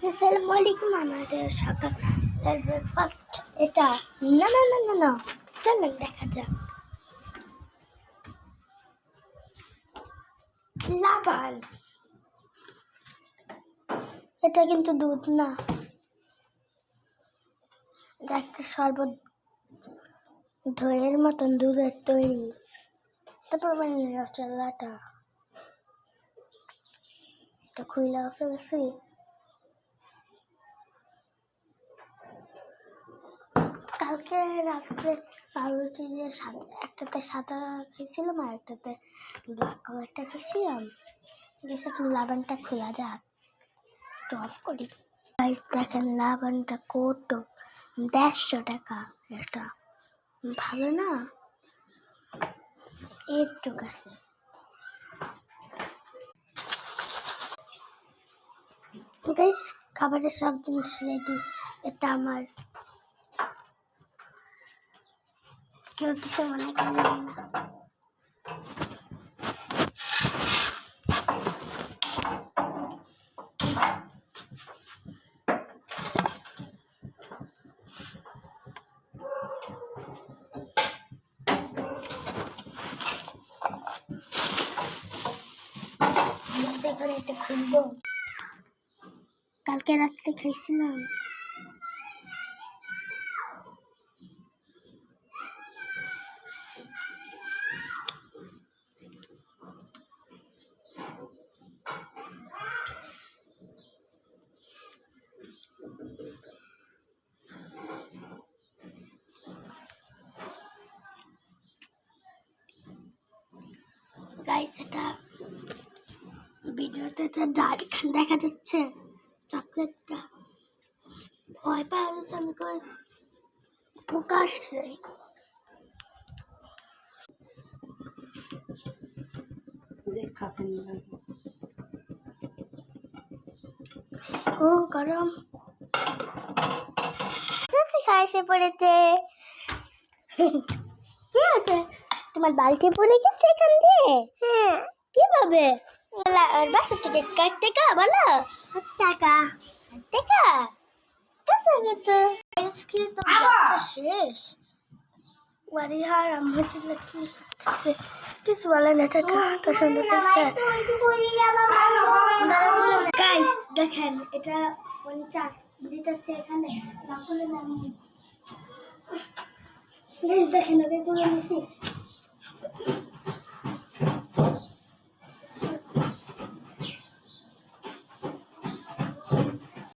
আসসালামু আলাইকুম। আমাদের সকালের ব্রেকফাস্ট এটা। না না না না না, চলেন দেখা যাক। লাবান, এটা কিন্তু দুধ না, এটা একটা শরবত, দইয়ের মতন দুধের তৈরি। তারপর রসগোল্লাটা এটা খুইলা ফেলছি। কালকে রাত্রে পাউরুটি দিয়ে একটাতে সাদা খাইছিলাম আর একটাতে ব্ল্যাক কালারটা খাইছিলাম। এখন লাবানটা খোলা যাক, একটু অফ করি। গাইস দেখেন লাবানটা কত, 150 টাকা। এটা ভালো না, একটু কাছে। গাইস খাবারের সব জিনিস রেডি। এটা আমার কেউ কিছু মনে করেন না। দেখুন এটা খুলবো, কালকে রাত্রে খাইছিলাম। গাইস এটা ভিডিওতে একটা ডার্ক দেখা যাচ্ছে, চকলেটটা ভয় পাওয়া যাচ্ছে। আমি কই পোকা আসছে। ও গরম এসে পড়েছে। কি হয়েছে, তোমার বালতি পড়ে গেছে এখান দিয়ে? হ্যাঁ। কিভাবে? বাসা থেকে কাট টাকা বলো, টাকা টাকা কত গেছে? আজকে তো শেষ। ওয়ারিহার আম্মু কিছু বলে না, টাকা তো সুন্দর কাজটা। গাইস দেখেন এটা 50 দিতেছে এখানে। দেখেন আমি পুরো নিছি।